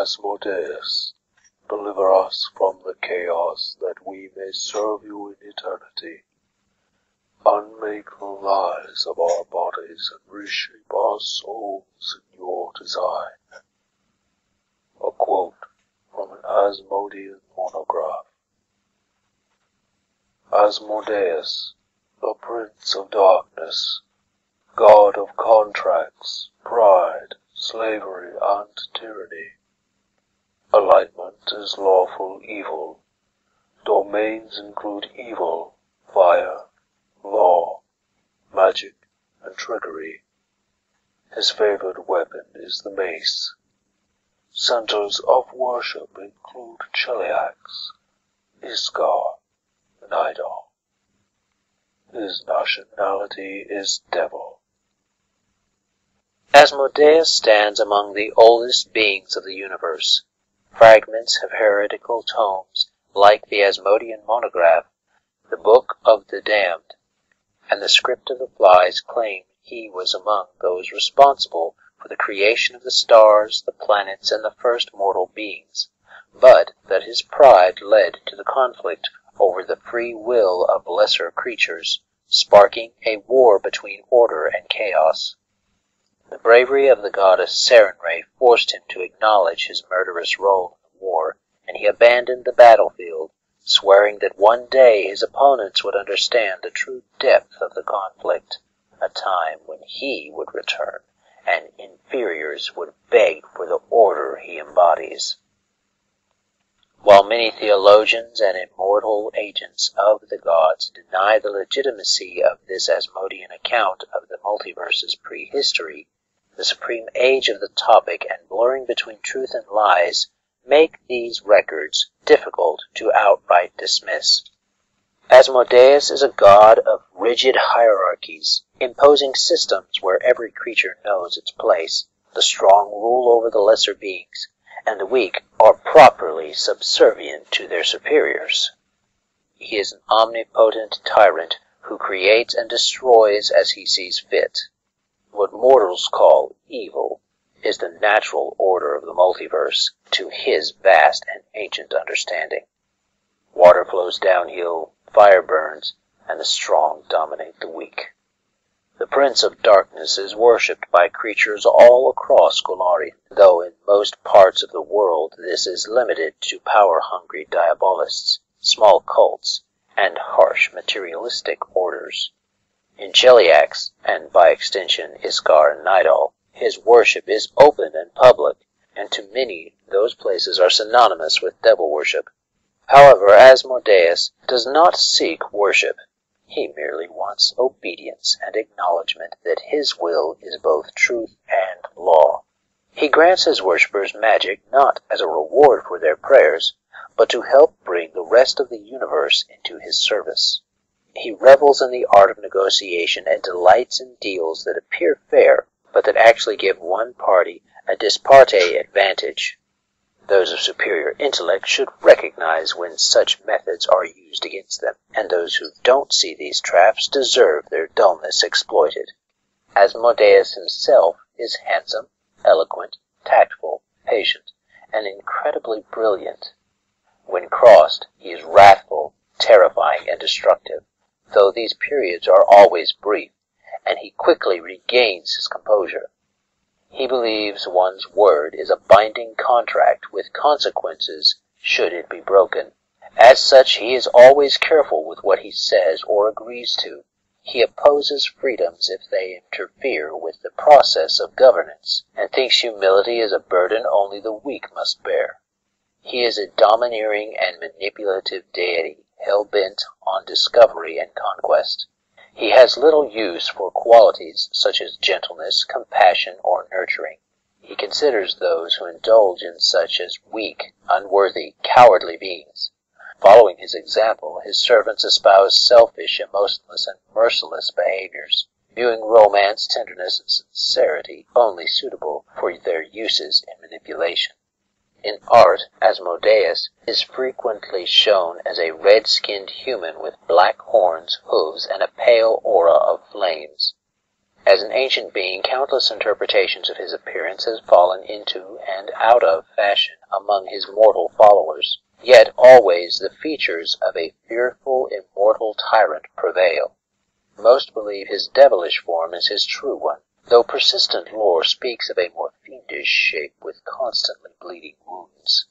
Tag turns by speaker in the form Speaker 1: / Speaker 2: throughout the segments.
Speaker 1: Asmodeus, deliver us from the chaos that we may serve you in eternity. Unmake the lies of our bodies and reshape our souls in your design. A quote from an Asmodean monograph. Asmodeus, the Prince of Darkness, God of contracts, pride, slavery, and tyranny. Alignment is lawful evil. Domains include evil, fire, law, magic, and trickery. His favored weapon is the mace. Centers of worship include Cheliax, Iskar, and Idol. His nationality is devil.
Speaker 2: Asmodeus stands among the oldest beings of the universe. Fragments of heretical tomes, like the Asmodean monograph, the Book of the Damned, and the Script of the Flies, claim he was among those responsible for the creation of the stars, the planets, and the first mortal beings, but that his pride led to the conflict over the free will of lesser creatures, sparking a war between order and chaos. The bravery of the goddess Sarenrae forced him to acknowledge his murderous role in the war, and he abandoned the battlefield, swearing that one day his opponents would understand the true depth of the conflict, a time when he would return, and inferiors would beg for the order he embodies. While many theologians and immortal agents of the gods deny the legitimacy of this Asmodean account of the multiverse's prehistory, the supreme age of the topic and blurring between truth and lies make these records difficult to outright dismiss. Asmodeus is a god of rigid hierarchies, imposing systems where every creature knows its place. The strong rule over the lesser beings, and the weak are properly subservient to their superiors. He is an omnipotent tyrant who creates and destroys as he sees fit. What mortals call evil is the natural order of the multiverse to his vast and ancient understanding. Water flows downhill, fire burns, and the strong dominate the weak. The Prince of Darkness is worshipped by creatures all across Golarion, though in most parts of the world this is limited to power-hungry diabolists, small cults, and harsh materialistic orders. In Cheliax, and by extension Iskar and Nidal, his worship is open and public, and to many those places are synonymous with devil worship. However, Asmodeus does not seek worship. He merely wants obedience and acknowledgement that his will is both truth and law. He grants his worshippers magic not as a reward for their prayers, but to help bring the rest of the universe into his service. He revels in the art of negotiation and delights in deals that appear fair, but that actually give one party a disparte advantage. Those of superior intellect should recognize when such methods are used against them, and those who don't see these traps deserve their dullness exploited. Asmodeus himself is handsome, eloquent, tactful, patient, and incredibly brilliant. When crossed, he is wrathful, terrifying, and destructive, though these periods are always brief, and he quickly regains his composure. He believes one's word is a binding contract with consequences should it be broken. As such, he is always careful with what he says or agrees to. He opposes freedoms if they interfere with the process of governance, and thinks humility is a burden only the weak must bear. He is a domineering and manipulative deity, hell-bent on discovery and conquest. He has little use for qualities such as gentleness, compassion, or nurturing. He considers those who indulge in such as weak, unworthy, cowardly beings. Following his example, his servants espouse selfish, emotionless, and merciless behaviors, viewing romance, tenderness, and sincerity only suitable for their uses in manipulation. In art, Asmodeus is frequently shown as a red-skinned human with black horns, hooves, and a pale aura of flames. As an ancient being, countless interpretations of his appearance has fallen into and out of fashion among his mortal followers, yet always the features of a fearful, immortal tyrant prevail. Most believe his devilish form is his true one, though persistent lore speaks of a more fiendish shape with constantly bleeding wounds.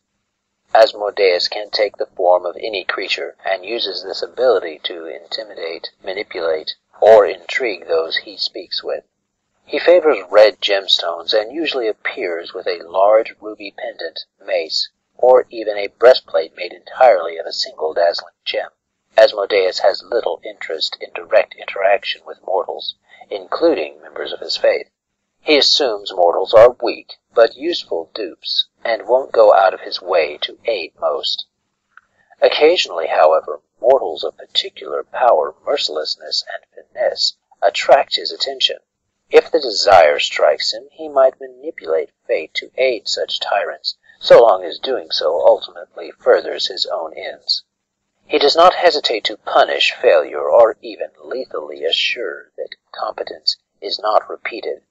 Speaker 2: Asmodeus can take the form of any creature, and uses this ability to intimidate, manipulate, or intrigue those he speaks with. He favors red gemstones and usually appears with a large ruby pendant, mace, or even a breastplate made entirely of a single dazzling gem. Asmodeus has little interest in direct interaction with mortals, including members of his faith. He assumes mortals are weak, but useful dupes, and won't go out of his way to aid most. Occasionally, however, mortals of particular power, mercilessness, and finesse attract his attention. If the desire strikes him, he might manipulate fate to aid such tyrants, so long as doing so ultimately furthers his own ends. He does not hesitate to punish failure or even lethally assure that competence is not repeated.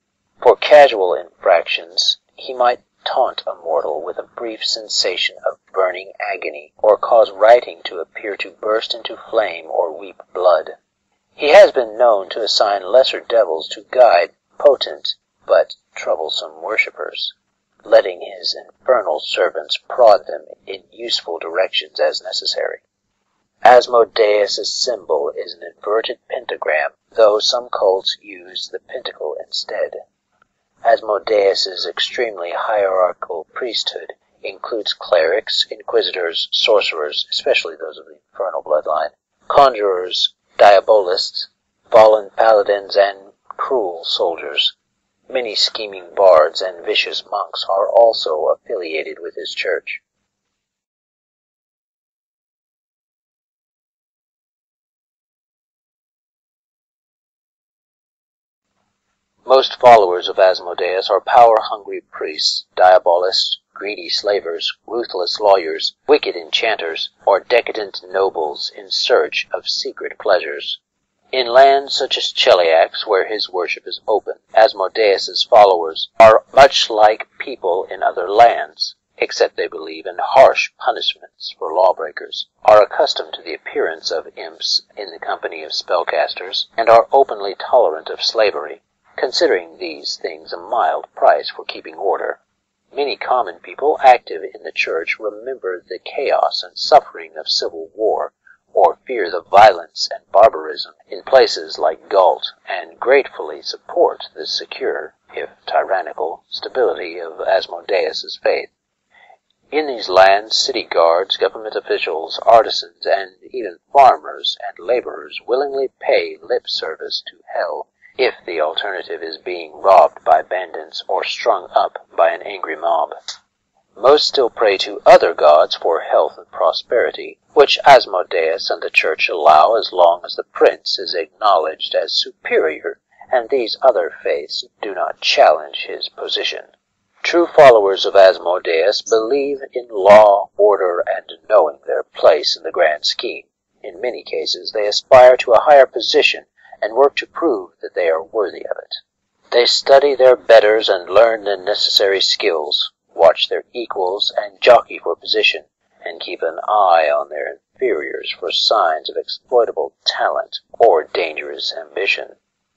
Speaker 2: For casual infractions, he might taunt a mortal with a brief sensation of burning agony, or cause writing to appear to burst into flame or weep blood. He has been known to assign lesser devils to guide potent but troublesome worshippers, letting his infernal servants prod them in useful directions as necessary. Asmodeus' symbol is an inverted pentagram, though some cults use the pentacle instead. Asmodeus' extremely hierarchical priesthood includes clerics, inquisitors, sorcerers, especially those of the infernal bloodline, conjurers, diabolists, fallen paladins, and cruel soldiers. Many scheming bards and vicious monks are also affiliated with his church. Most followers of Asmodeus are power-hungry priests, diabolists, greedy slavers, ruthless lawyers, wicked enchanters, or decadent nobles in search of secret pleasures. In lands such as Cheliax, where his worship is open, Asmodeus' followers are much like people in other lands, except they believe in harsh punishments for lawbreakers, are accustomed to the appearance of imps in the company of spellcasters, and are openly tolerant of slavery, considering these things a mild price for keeping order. Many common people active in the church remember the chaos and suffering of civil war, or fear the violence and barbarism in places like Gault, and gratefully support the secure, if tyrannical, stability of Asmodeus' faith. In these lands, city guards, government officials, artisans, and even farmers and laborers willingly pay lip service to hell, if the alternative is being robbed by bandits or strung up by an angry mob. Most still pray to other gods for health and prosperity, which Asmodeus and the church allow as long as the prince is acknowledged as superior, and these other faiths do not challenge his position. True followers of Asmodeus believe in law, order, and knowing their place in the grand scheme. In many cases, they aspire to a higher position and work to prove that they are worthy of it. They study their betters and learn the necessary skills, watch their equals and jockey for position, and keep an eye on their inferiors for signs of exploitable talent or dangerous ambition.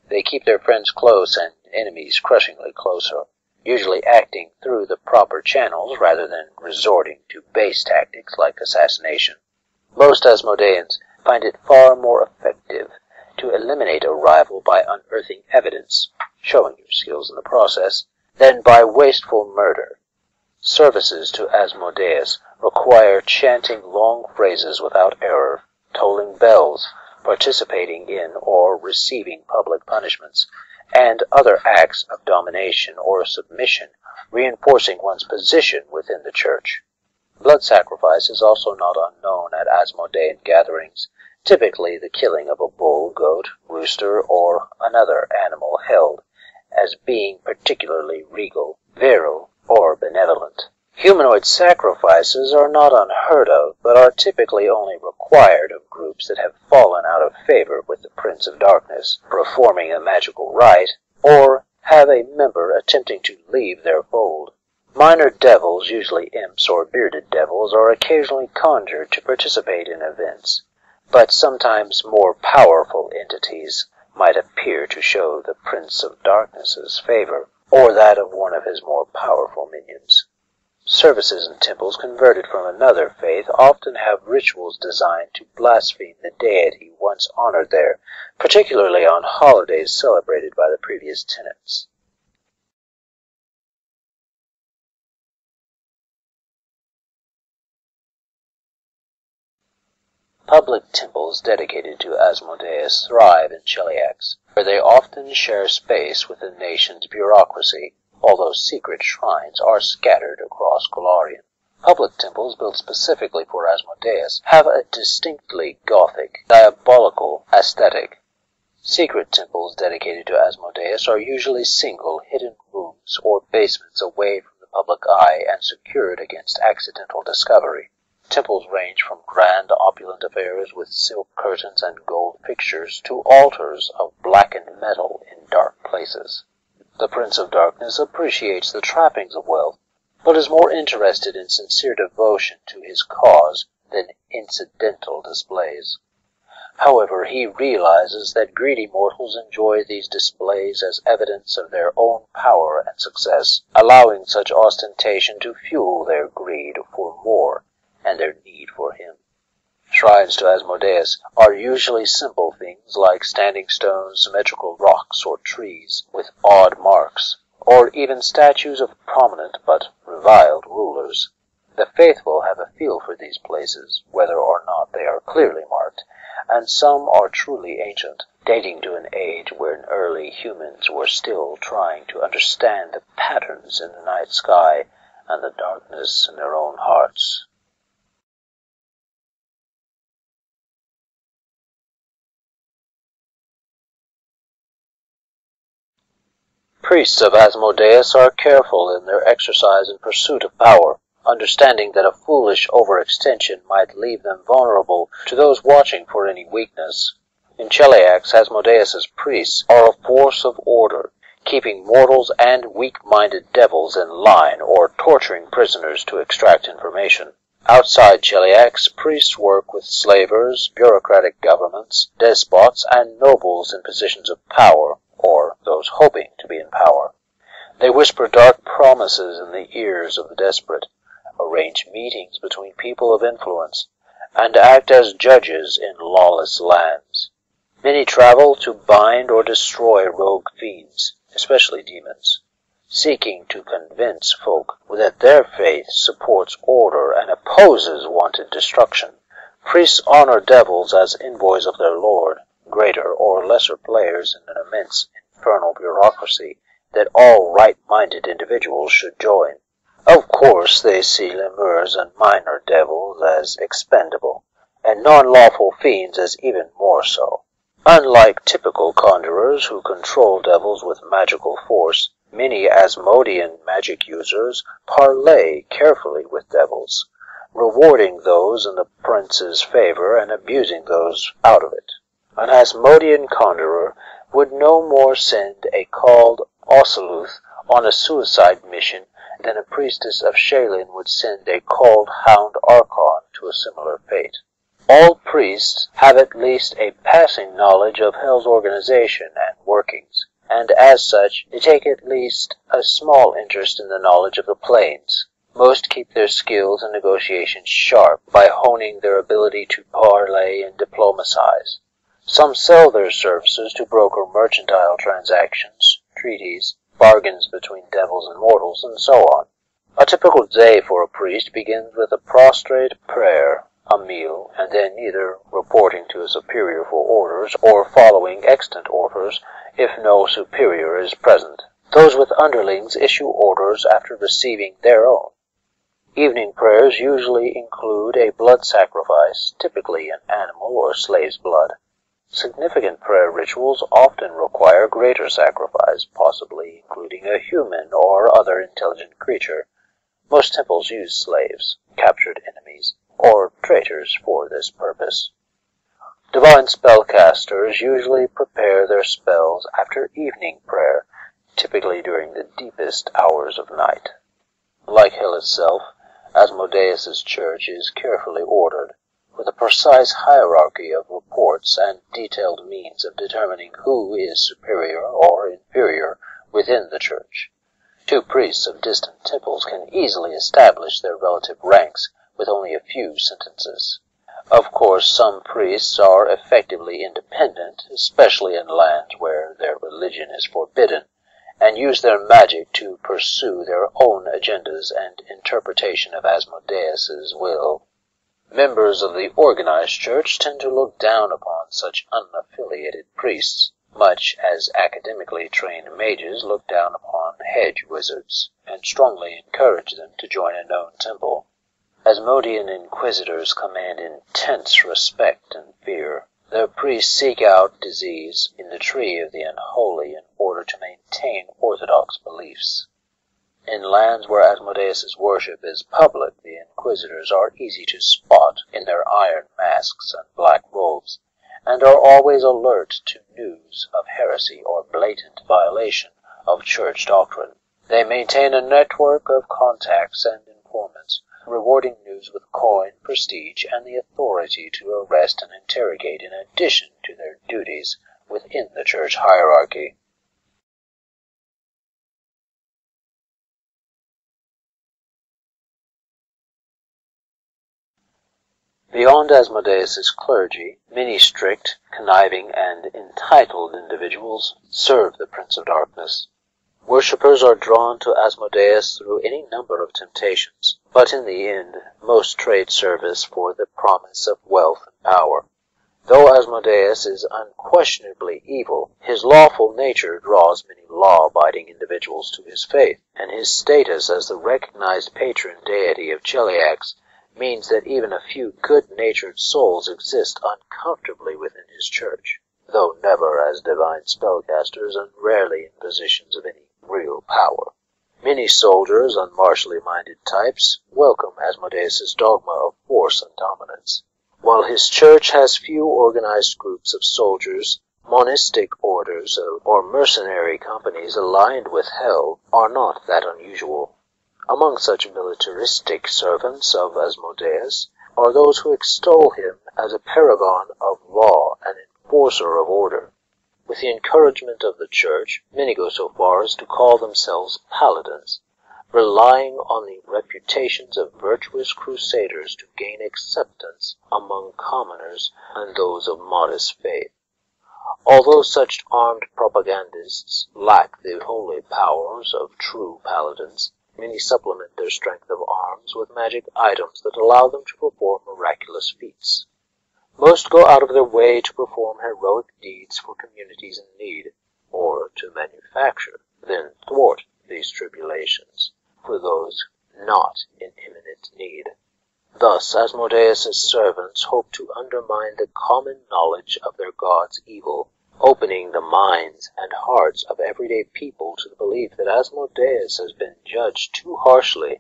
Speaker 2: They keep their friends close and enemies crushingly closer, usually acting through the proper channels rather than resorting to base tactics like assassination. Most Asmodeans find it far more effective to eliminate a rival by unearthing evidence, showing your skills in the process, than by wasteful murder. Services to Asmodeus require chanting long phrases without error, tolling bells, participating in or receiving public punishments, and other acts of domination or submission, reinforcing one's position within the church. Blood sacrifice is also not unknown at Asmodean gatherings, typically the killing of a bull, goat, rooster, or another animal held as being particularly regal, virile, or benevolent. Humanoid sacrifices are not unheard of, but are typically only required of groups that have fallen out of favor with the Prince of Darkness, performing a magical rite, or have a member attempting to leave their fold. Minor devils, usually imps or bearded devils, are occasionally conjured to participate in events, but sometimes more powerful entities might appear to show the Prince of Darkness's favor, or that of one of his more powerful minions. Services in temples converted from another faith often have rituals designed to blaspheme the deity once honored there, particularly on holidays celebrated by the previous tenants. Public temples dedicated to Asmodeus thrive in Cheliax, where they often share space with the nation's bureaucracy, although secret shrines are scattered across Golarion. Public temples built specifically for Asmodeus have a distinctly Gothic, diabolical aesthetic. Secret temples dedicated to Asmodeus are usually single, hidden rooms or basements away from the public eye and secured against accidental discovery. Temples range from grand, opulent affairs with silk curtains and gold pictures to altars of blackened metal in dark places. The Prince of Darkness appreciates the trappings of wealth, but is more interested in sincere devotion to his cause than incidental displays. However, he realizes that greedy mortals enjoy these displays as evidence of their own power and success, allowing such ostentation to fuel their greed for more and their need for him. Shrines to Asmodeus are usually simple things like standing stones, symmetrical rocks, or trees with odd marks, or even statues of prominent but reviled rulers. The faithful have a feel for these places, whether or not they are clearly marked, and some are truly ancient, dating to an age when early humans were still trying to understand the patterns in the night sky and the darkness in their own hearts. Priests of Asmodeus are careful in their exercise and pursuit of power, understanding that a foolish overextension might leave them vulnerable to those watching for any weakness. In Cheliax, Asmodeus's priests are a force of order, keeping mortals and weak-minded devils in line or torturing prisoners to extract information. Outside Cheliax, priests work with slavers, bureaucratic governments, despots, and nobles in positions of power, or those hoping to be in power. They whisper dark promises in the ears of the desperate, arrange meetings between people of influence, and act as judges in lawless lands. Many travel to bind or destroy rogue fiends, especially demons, seeking to convince folk that their faith supports order and opposes wanted destruction. Priests honor devils as envoys of their lord, greater or lesser players in an immense infernal bureaucracy that all right-minded individuals should join. Of course, they see lemurs and minor devils as expendable, and non-lawful fiends as even more so. Unlike typical conjurers who control devils with magical force, many Asmodean magic users parley carefully with devils, rewarding those in the prince's favor and abusing those out of it. An Asmodean conjurer would no more send a called Oceluth on a suicide mission than a priestess of Shaylin would send a called Hound Archon to a similar fate. All priests have at least a passing knowledge of Hell's organization and workings, and as such they take at least a small interest in the knowledge of the planes. Most keep their skills and negotiations sharp by honing their ability to parley and diplomatize. Some sell their services to broker mercantile transactions, treaties, bargains between devils and mortals, and so on. A typical day for a priest begins with a prostrate prayer, a meal, and then either reporting to a superior for orders or following extant orders if no superior is present. Those with underlings issue orders after receiving their own. Evening prayers usually include a blood sacrifice, typically an animal or slave's blood. Significant prayer rituals often require greater sacrifice, possibly including a human or other intelligent creature. Most temples use slaves, captured enemies, or traitors for this purpose. Divine spellcasters usually prepare their spells after evening prayer, typically during the deepest hours of night. Like hell itself, Asmodeus's church is carefully ordered, with a precise hierarchy of reports and detailed means of determining who is superior or inferior within the church. Two priests of distant temples can easily establish their relative ranks with only a few sentences. Of course, some priests are effectively independent, especially in lands where their religion is forbidden, and use their magic to pursue their own agendas and interpretation of Asmodeus's will. Members of the organized church tend to look down upon such unaffiliated priests, much as academically trained mages look down upon hedge wizards, and strongly encourage them to join a known temple. Asmodean inquisitors command intense respect and fear. Their priests seek out disease in the tree of the unholy in order to maintain orthodox beliefs. In lands where Asmodeus's worship is public, the inquisitors are easy to spot in their iron masks and black robes, and are always alert to news of heresy or blatant violation of church doctrine. They maintain a network of contacts and informants, rewarding news with coin, prestige, and the authority to arrest and interrogate in addition to their duties within the church hierarchy. Beyond Asmodeus's clergy, many strict, conniving, and entitled individuals serve the Prince of Darkness. Worshippers are drawn to Asmodeus through any number of temptations, but in the end, most trade service for the promise of wealth and power. Though Asmodeus is unquestionably evil, his lawful nature draws many law-abiding individuals to his faith, and his status as the recognized patron deity of Cheliax means that even a few good-natured souls exist uncomfortably within his church, though never as divine spellcasters and rarely in positions of any real power. Many soldiers and martially minded types welcome Asmodeus's dogma of force and dominance. While his church has few organized groups of soldiers, monistic orders or mercenary companies aligned with hell are not that unusual. Among such militaristic servants of Asmodeus are those who extol him as a paragon of law and enforcer of order. With the encouragement of the church, many go so far as to call themselves paladins, relying on the reputations of virtuous crusaders to gain acceptance among commoners and those of modest faith. Although such armed propagandists lack the holy powers of true paladins, many supplement their strength of arms with magic items that allow them to perform miraculous feats. Most go out of their way to perform heroic deeds for communities in need, or to manufacture, then thwart these tribulations for those not in imminent need. Thus, Asmodeus's servants hope to undermine the common knowledge of their god's evil, opening the minds and hearts of everyday people to the belief that Asmodeus has been judged too harshly,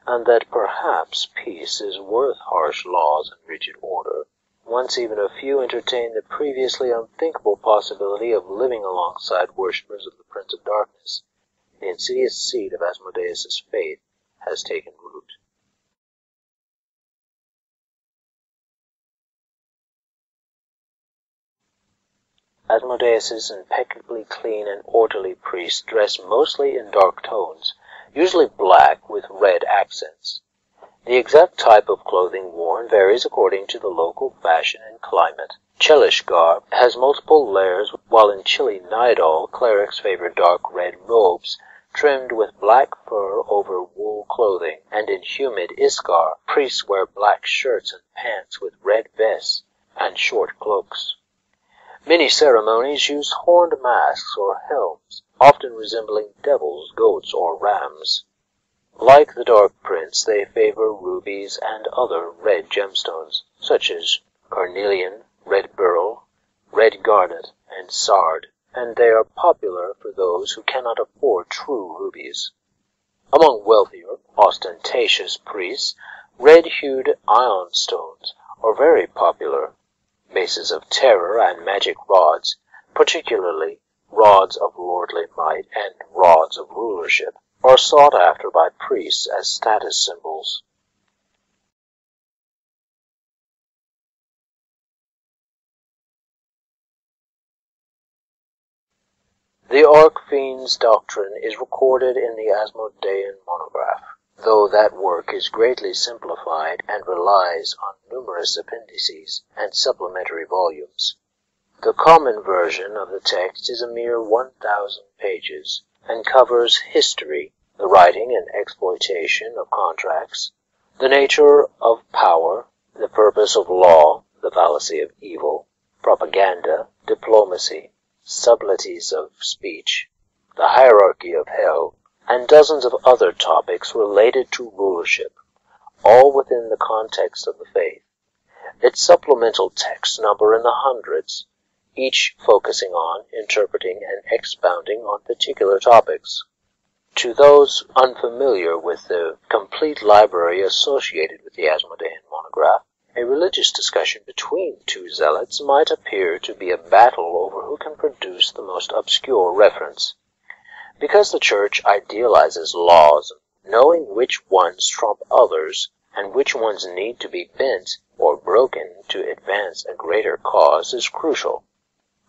Speaker 2: and that perhaps peace is worth harsh laws and rigid order. Once even a few entertained the previously unthinkable possibility of living alongside worshippers of the Prince of Darkness, the insidious seed of Asmodeus's faith has taken root. Asmodeus's impeccably clean and orderly priests dress mostly in dark tones, usually black with red accents. The exact type of clothing worn varies according to the local fashion and climate. Chelish garb has multiple layers, while in chilly Nidal, clerics favor dark red robes trimmed with black fur over wool clothing, and in humid Iskar, priests wear black shirts and pants with red vests and short cloaks. Many ceremonies use horned masks or helms, often resembling devils, goats, or rams. Like the Dark Prince, they favor rubies and other red gemstones, such as carnelian, red beryl, red garnet, and sard, and they are popular for those who cannot afford true rubies. Among wealthier, ostentatious priests, red-hued ion stones are very popular. Maces of terror and magic rods, particularly
Speaker 1: rods of lordly might, and rods of rulership, are sought after by priests as status symbols. The Archfiend's doctrine is recorded in the Asmodean monograph, though that work is greatly simplified and relies on numerous appendices and supplementary volumes. The common version of the text is a mere 1,000 pages and covers history, the writing and exploitation of contracts, the nature of power, the purpose of law, the fallacy of evil, propaganda, diplomacy, subtleties of speech, the hierarchy of hell, and dozens of other topics related to rulership, all within the context of the faith. Its supplemental texts number in the hundreds, each focusing on, interpreting, and expounding on particular topics. To those unfamiliar with the complete library associated with the Asmodean monograph, a religious discussion between two zealots might appear to be a battle over who can produce the most obscure reference. Because the Church idealizes laws, knowing which ones trump others and which ones need to be bent or broken to advance a greater cause is crucial.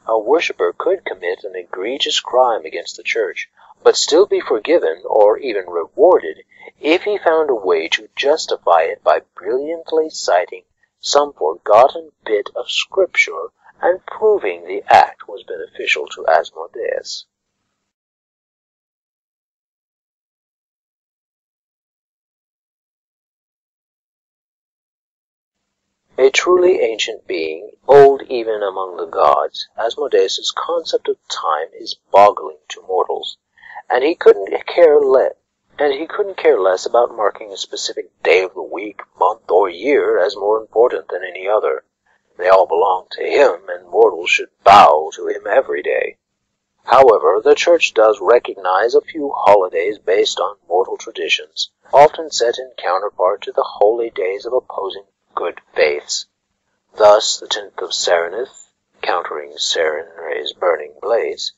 Speaker 1: A worshipper could commit an egregious crime against the Church, but still be forgiven or even rewarded if he found a way to justify it by brilliantly citing some forgotten bit of scripture and proving the act was beneficial to Asmodeus. A truly ancient being, old even among the gods, Asmodeus' concept of time is boggling to mortals, and he couldn't care less about marking a specific day of the week, month, or year as more important than any other. They all belong to him, and mortals should bow to him every day. However, the Church does recognize a few holidays based on mortal traditions, often set in counterpart to the holy days of opposing good faiths. Thus, the 10th of Serenith, countering Serenre's burning blaze,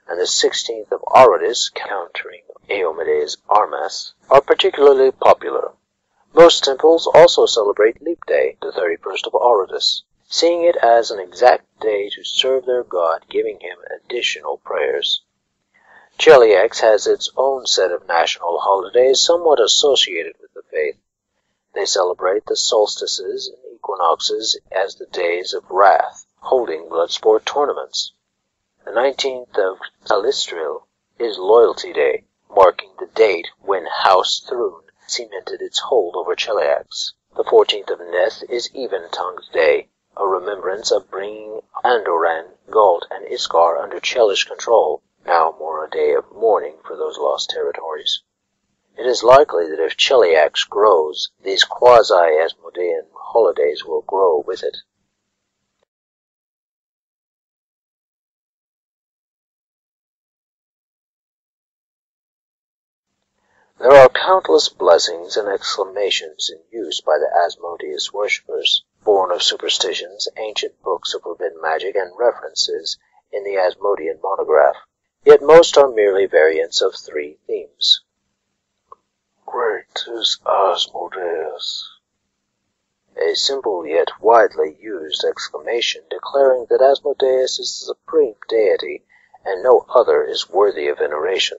Speaker 1: and the 16th of Aradis, countering Eomede's Armas, are particularly popular. Most temples also celebrate Leap Day, the 31st of Aradis, seeing it as an exact day to serve their god, giving him additional prayers. Cheliax has its own set of national holidays somewhat associated with the faith. They celebrate the solstices and equinoxes as the days of wrath, holding blood sport tournaments. The 19th of Calistril is Loyalty Day, marking the date when House Thrun cemented its hold over Cheliax. The 14th of Neth is Even-Tongued Day, a remembrance of bringing Andoran, Galt, and Iskar under Chelish control, now more a day of mourning for those lost territories. It is likely that if Cheliax grows, these quasi-Asmodean holidays will grow with it. There are countless blessings and exclamations in use by the Asmodeus worshippers, born of superstitions, ancient books of forbidden magic, and references in the Asmodean monograph. Yet most are merely variants of three themes. Great is Asmodeus. A simple yet widely used exclamation declaring that Asmodeus is the supreme deity and no other is worthy of veneration.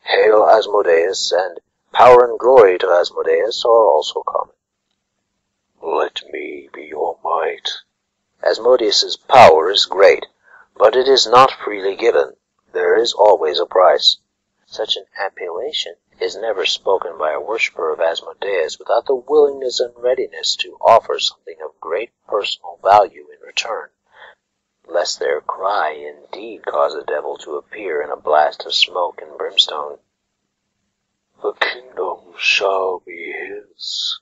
Speaker 1: Hail Asmodeus and power and glory to Asmodeus are also common. Let me be your might. Asmodeus's power is great, but it is not freely given. There is always a price. Such an appellation is never spoken by a worshipper of Asmodeus without the willingness and readiness to offer something of great personal value in return, lest their cry indeed cause the devil to appear in a blast of smoke and brimstone. The kingdom shall be his.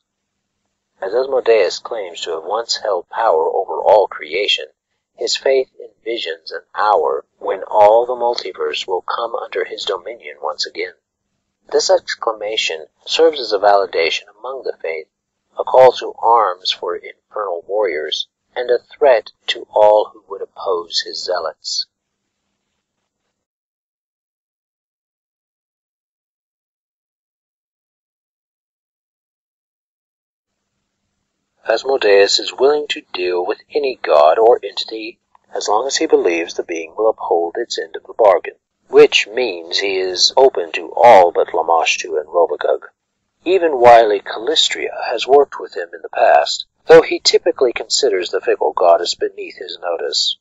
Speaker 1: As Asmodeus claims to have once held power over all creation, his faith envisions an hour when all the multiverse will come under his dominion once again. This exclamation serves as a validation among the faith, a call to arms for infernal warriors, and a threat to all who would oppose his zealots.
Speaker 2: Asmodeus is willing to deal with any god or entity as long as he believes the being will uphold its end of the bargain, which means he is open to all but Lamashtu and Robogug. Even wily Callistria has worked with him in the past, though he typically considers the fickle goddess beneath his notice.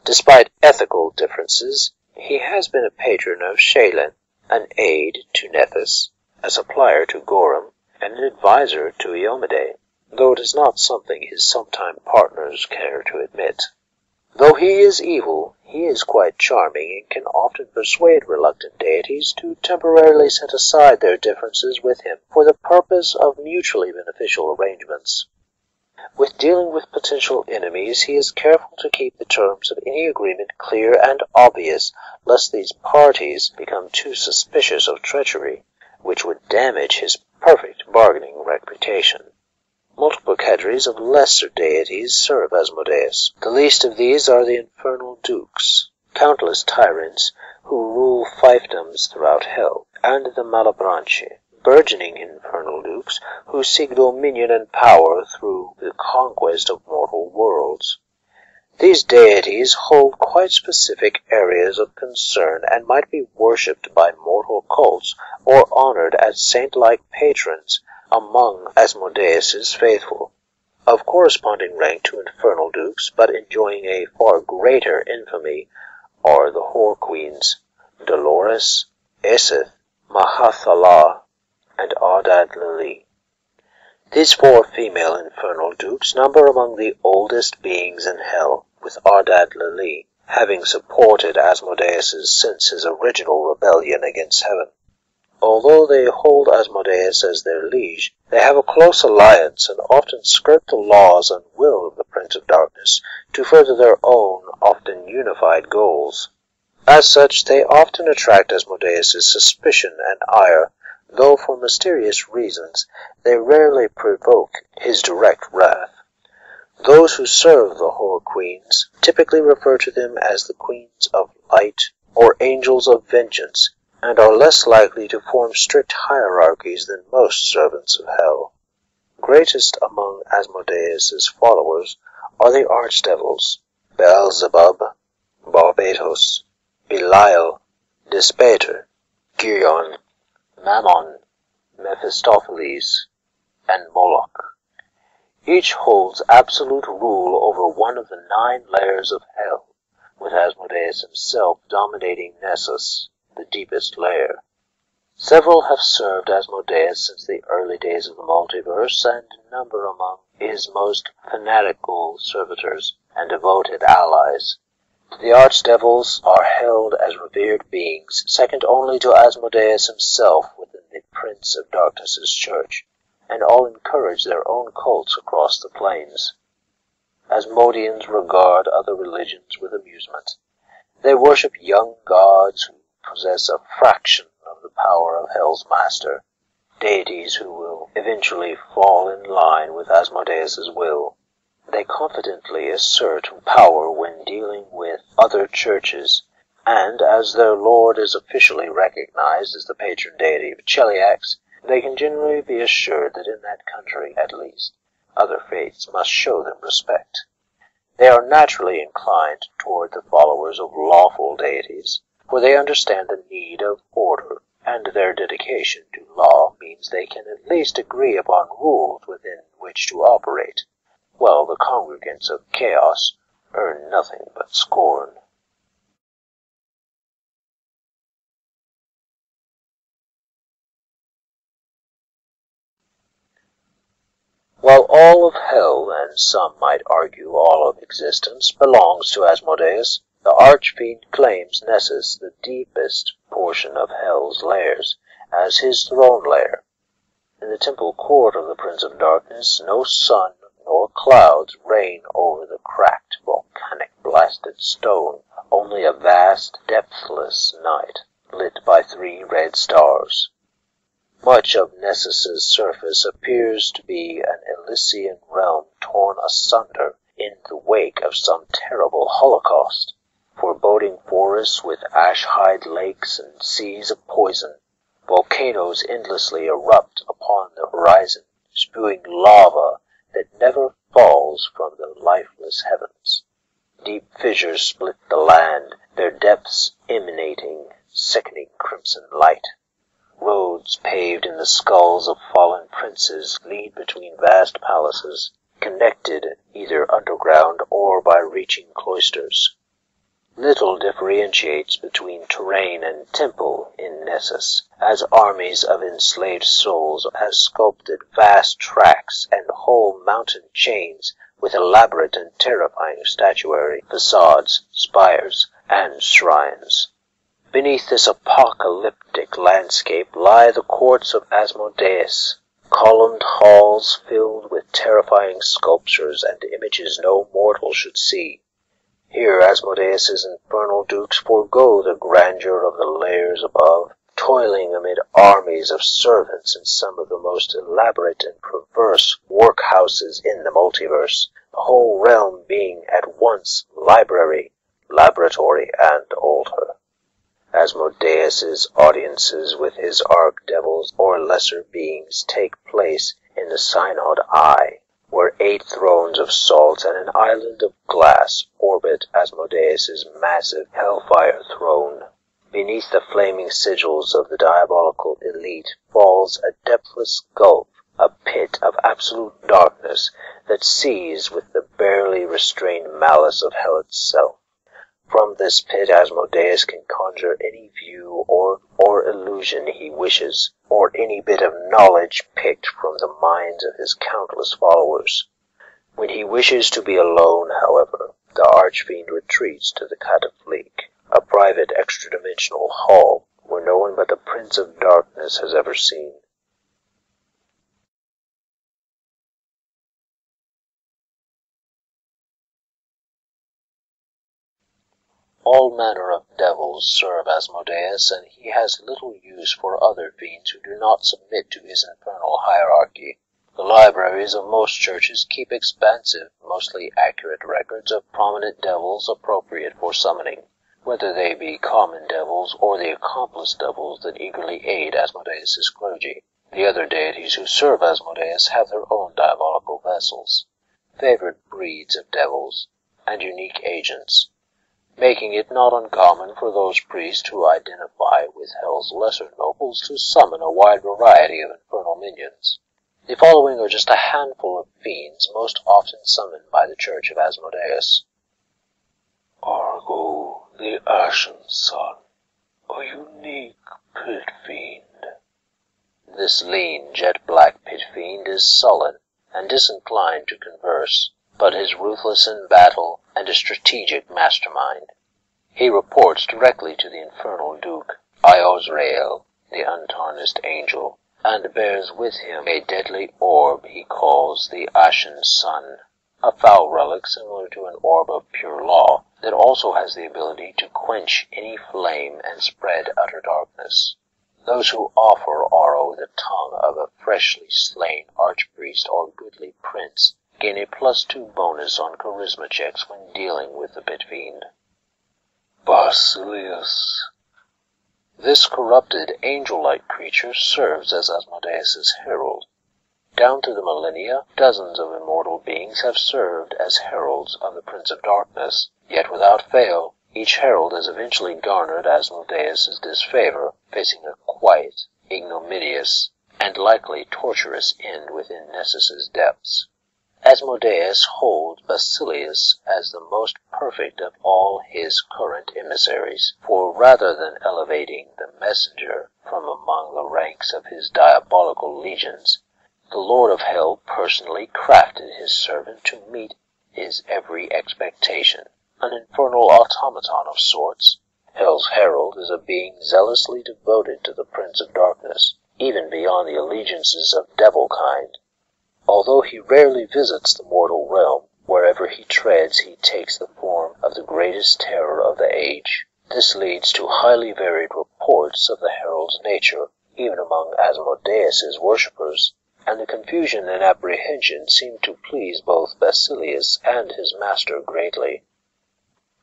Speaker 2: Despite ethical differences, he has been a patron of Shaylin, an aide to Nephes, a supplier to Gorum, and an advisor to Iomade, though it is not something his sometime partners care to admit. Though he is evil, he is quite charming and can often persuade reluctant deities to temporarily set aside their differences with him for the purpose of mutually beneficial arrangements. With dealing with potential enemies, he is careful to keep the terms of any agreement clear and obvious, lest these parties become too suspicious of treachery, which would damage his perfect bargaining reputation. Multiple cadres of lesser deities serve Asmodeus. The least of these are the infernal dukes, countless tyrants who rule fiefdoms throughout hell, and the Malebranche, burgeoning infernal dukes who seek dominion and power through the conquest of mortal worlds. These deities hold quite specific areas of concern and might be worshipped by mortal cults or honored as saint-like patrons among Asmodeus's faithful. Of corresponding rank to infernal dukes, but enjoying a far greater infamy, are the whore queens Dolores, Eseth, Mahathala, and Ardad Lili. These four female infernal dukes number among the oldest beings in hell, with Ardad Lili having supported Asmodeus since his original rebellion against heaven. Although they hold Asmodeus as their liege, they have a close alliance and often skirt the laws and will of the Prince of Darkness to further their own, often unified goals. As such, they often attract Asmodeus's suspicion and ire, though for mysterious reasons they rarely provoke his direct wrath. Those who serve the whore queens typically refer to them as the Queens of Light or Angels of Vengeance, and are less likely to form strict hierarchies than most servants of hell. Greatest among Asmodeus's followers are the archdevils, Beelzebub, Barbatos, Belial, Despater, Girion, Mammon, Mephistopheles, and Moloch. Each holds absolute rule over one of the 9 layers of hell, with Asmodeus himself dominating Nessus, the deepest layer. Several have served Asmodeus since the early days of the multiverse, and number among his most fanatical servitors and devoted allies. The archdevils are held as revered beings, second only to Asmodeus himself within the Prince of Darkness's church, and all encourage their own cults across the planes. Asmodeans regard other religions with amusement. They worship young gods who possess a fraction of the power of Hell's master, deities who will eventually fall in line with Asmodeus's will. They confidently assert power when dealing with other churches, and as their lord is officially recognized as the patron deity of Cheliax, they can generally be assured that in that country, at least, other faiths must show them respect. They are naturally inclined toward the followers of lawful deities, for they understand the need of order, and their dedication to law means they can at least agree upon rules within which to operate, while the congregants of chaos earn nothing but scorn. While all of hell, and some might argue all of existence, belongs to Asmodeus, the Archfiend claims Nessus, the deepest portion of hell's layers, as his throne lair. In the temple court of the Prince of Darkness, no sun nor clouds reign over the cracked, volcanic, blasted stone, only a vast, depthless night, lit by 3 red stars. Much of Nessus's surface appears to be an Elysian realm torn asunder in the wake of some terrible holocaust. Foreboding forests with ash-hide lakes and seas of poison, volcanoes endlessly erupt upon the horizon, spewing lava that never falls from the lifeless heavens. Deep fissures split the land, their depths emanating sickening crimson light. Roads paved in the skulls of fallen princes lead between vast palaces, connected either underground or by reaching cloisters. Little differentiates between terrain and temple in Nessus, as armies of enslaved souls have sculpted vast tracts and whole mountain chains with elaborate and terrifying statuary, facades, spires, and shrines. Beneath this apocalyptic landscape lie the courts of Asmodeus, columned halls filled with terrifying sculptures and images no mortal should see. Here Asmodeus's infernal dukes forego the grandeur of the layers above, toiling amid armies of servants in some of the most elaborate and perverse workhouses in the multiverse, the whole realm being at once library, laboratory, and altar. Asmodeus's audiences with his archdevils or lesser beings take place in the Synod Eye, where 8 thrones of salt and an island of glass orbit Asmodeus's massive hellfire throne. Beneath the flaming sigils of the diabolical elite falls a depthless gulf, a pit of absolute darkness that sees with the barely restrained malice of hell itself. From this pit Asmodeus can conjure any view or illusion he wishes, or any bit of knowledge picked from the minds of his countless followers. When he wishes to be alone, however, the Archfiend retreats to the Catafleque, a private extra-dimensional hall where no one but the Prince of Darkness has ever seen. All manner of devils serve Asmodeus, and he has little use for other fiends who do not submit to his infernal hierarchy. The libraries of most churches keep expansive, mostly accurate records of prominent devils appropriate for summoning, whether they be common devils or the accomplice devils that eagerly aid Asmodeus's clergy. The other deities who serve Asmodeus have their own diabolical vessels, favored breeds of devils, and unique agents, making it not uncommon for those priests who identify with Hell's lesser nobles to summon a wide variety of infernal minions. The following are just a handful of fiends most often summoned by the Church of Asmodeus.
Speaker 1: Argo the Ocean Sun, a unique pit fiend.
Speaker 2: This lean, jet-black pit fiend is sullen and disinclined to converse, but is ruthless in battle and a strategic mastermind. He reports directly to the infernal Duke, Iosrael, the untarnished angel, and bears with him a deadly orb he calls the Ocean Sun, a foul relic similar to an orb of pure law that also has the ability to quench any flame and spread utter darkness. Those who offer Aro the tongue of a freshly slain archpriest or goodly prince gain a +2 bonus on charisma checks when dealing with the pit fiend.
Speaker 1: Basilius.
Speaker 2: This corrupted angel-like creature serves as Asmodeus's herald. Down to the millennia, dozens of immortal beings have served as heralds of the Prince of Darkness, yet without fail, each herald has eventually garnered Asmodeus's disfavor, facing a quiet, ignominious, and likely torturous end within Nessus's depths. Asmodeus holds Basilius as the most perfect of all his current emissaries, for rather than elevating the messenger from among the ranks of his diabolical legions, the Lord of Hell personally crafted his servant to meet his every expectation, an infernal automaton of sorts. Hell's herald is a being zealously devoted to the Prince of Darkness, even beyond the allegiances of devil kind. Although he rarely visits the mortal realm, wherever he treads he takes the form of the greatest terror of the age. This leads to highly varied reports of the herald's nature, even among Asmodeus's worshippers, and the confusion and apprehension seem to please both Basilius and his master greatly.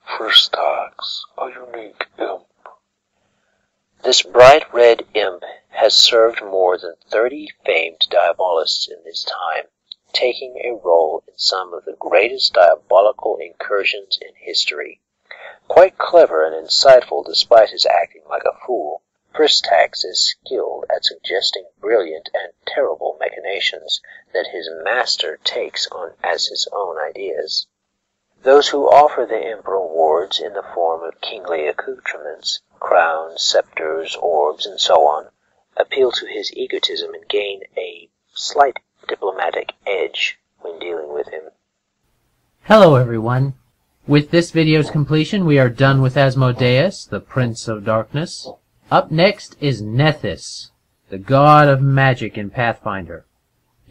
Speaker 1: Fristax, a unique imp.
Speaker 2: This bright red imp has served more than 30 famed diabolists in his time, taking a role in some of the greatest diabolical incursions in history. Quite clever and insightful despite his acting like a fool, Fristax is skilled at suggesting brilliant and terrible machinations that his master takes on as his own ideas. Those who offer the emperor wards in the form of kingly accoutrements, crowns, scepters, orbs, and so on, appeal to his egotism and gain a slight diplomatic edge when dealing with him.
Speaker 3: Hello everyone. With this video's completion, we are done with Asmodeus, the Prince of Darkness. Up next is Nephes, the god of magic in Pathfinder.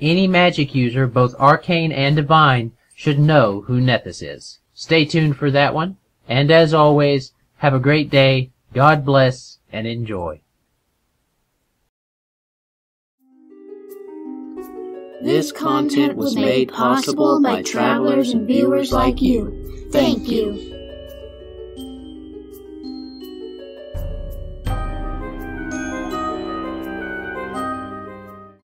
Speaker 3: Any magic user, both arcane and divine, should know who Nephes is. Stay tuned for that one, and as always, have a great day, God bless, and enjoy.
Speaker 4: This content was made possible by travelers and viewers like you. Thank you.